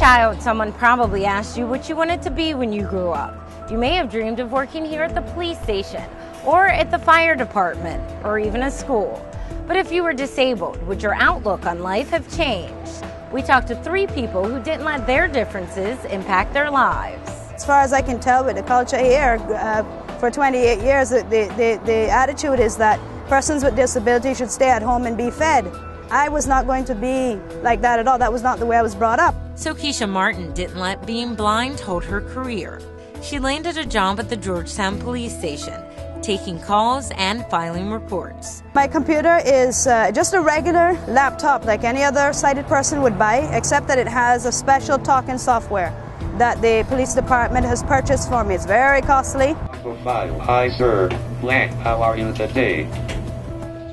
child, someone probably asked you what you wanted to be when you grew up. You may have dreamed of working here at the police station, or at the fire department, or even a school. But if you were disabled, would your outlook on life have changed? We talked to 3 people who didn't let their differences impact their lives. As far as I can tell with the culture here, for 28 years, the attitude is that persons with disabilities should stay at home and be fed. I was not going to be like that at all. That was not the way I was brought up. So Keisha Martin didn't let being blind hold her career. She landed a job at the Georgetown police station, taking calls and filing reports. My computer is just a regular laptop like any other sighted person would buy, except that it has a special talking software that the police department has purchased for me. It's very costly. Hi sir, blank, how are you today?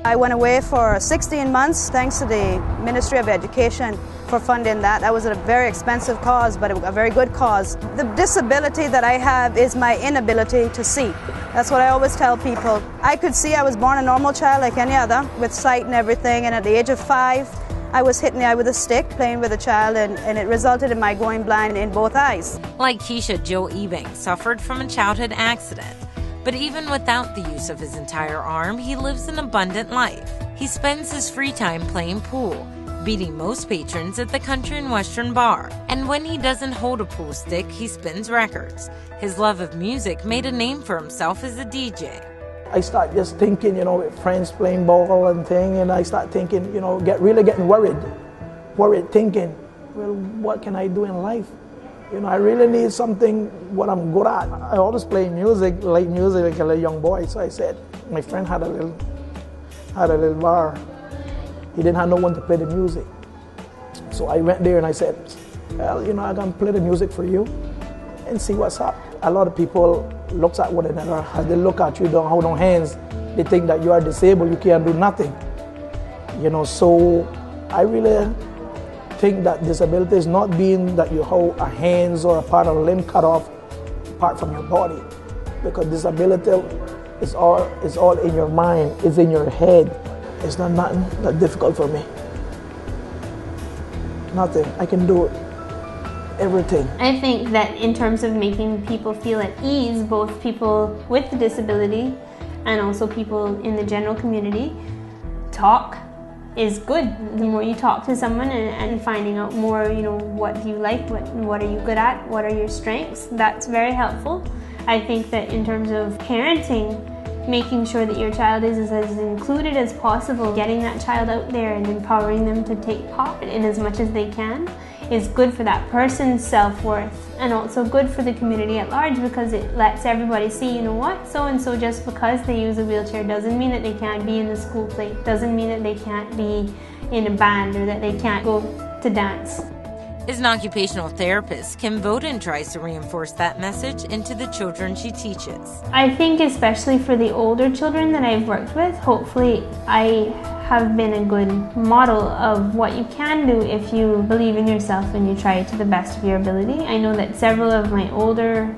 I went away for 16 months thanks to the Ministry of Education for funding that. That was a very expensive cause, but a very good cause. The disability that I have is my inability to see. That's what I always tell people. I could see. I was born a normal child like any other, with sight and everything, and at the age of 5, I was hit in the eye with a stick playing with a child, and it resulted in my going blind in both eyes. Like Keisha, Joe Ebing suffered from a childhood accident. But even without the use of his entire arm, he lives an abundant life. He spends his free time playing pool, beating most patrons at the country and western bar. And when he doesn't hold a pool stick, he spins records. His love of music made a name for himself as a DJ. I start just thinking, with friends playing ball and thing, and I start thinking, really getting worried, thinking, well, what can I do in life? I really need something what I'm good at. I always play music like a young boy. So I said, my friend had a little bar. He didn't have no one to play the music. So I went there and I said, well, I can play the music for you and see what's up. A lot of people look at one another. As they look at you, don't hold on hands. They think that you are disabled, you can't do nothing. So I really think that disability is not being that you hold a hands or a part of a limb cut off apart from your body, because disability is all in your mind, it's in your head. It's not nothing that difficult for me. Nothing. I can do everything. I think that in terms of making people feel at ease, both people with the disability and also people in the general community, talk is good. The more you talk to someone and finding out more, what do you like, what are you good at, what are your strengths, that's very helpful. I think that in terms of parenting, making sure that your child is as included as possible, getting that child out there and empowering them to take part in as much as they can is good for that person's self-worth, and also good for the community at large, because it lets everybody see, so-and-so just because they use a wheelchair doesn't mean that they can't be in the school play, doesn't mean that they can't be in a band or that they can't go to dance. As an occupational therapist, Kim Voden tries to reinforce that message into the children she teaches. I think especially for the older children that I've worked with, hopefully I have been a good model of what you can do if you believe in yourself and you try to the best of your ability. I know that several of my older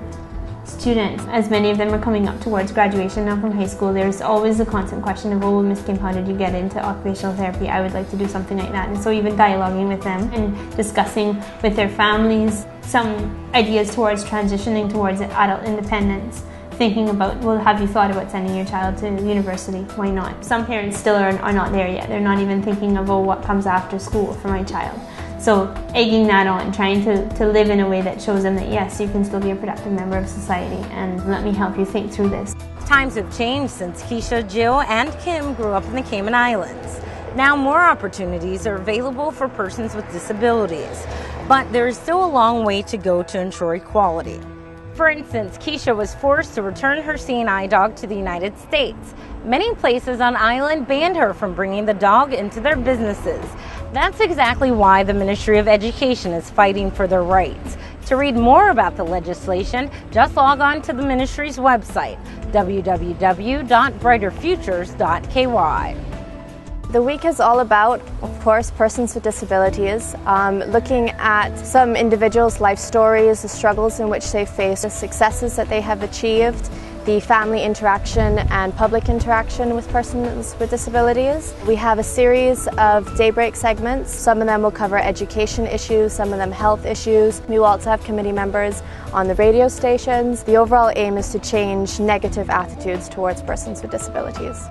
students, as many of them are coming up towards graduation now from high school, there's always a constant question of, oh, Miss Kim, how did you get into occupational therapy? I would like to do something like that. And so even dialoguing with them and discussing with their families some ideas towards transitioning towards adult independence, thinking about, well, have you thought about sending your child to university? Why not? Some parents still are not there yet. They're not even thinking of, oh, what comes after school for my child. So egging that on, trying to live in a way that shows them that yes, you can still be a productive member of society, and let me help you think through this. Times have changed since Keisha, Jill, and Kim grew up in the Cayman Islands. Now more opportunities are available for persons with disabilities, but there is still a long way to go to ensure equality. For instance, Keisha was forced to return her seeing eye dog to the United States. Many places on island banned her from bringing the dog into their businesses. That's exactly why the Ministry of Education is fighting for their rights. To read more about the legislation, just log on to the ministry's website, www.brighterfutures.ky. The week is all about, of course, persons with disabilities, looking at some individuals' life stories, the struggles in which they face, the successes that they have achieved, the family interaction and public interaction with persons with disabilities. We have a series of daybreak segments. Some of them will cover education issues, some of them health issues. We will also have committee members on the radio stations. The overall aim is to change negative attitudes towards persons with disabilities.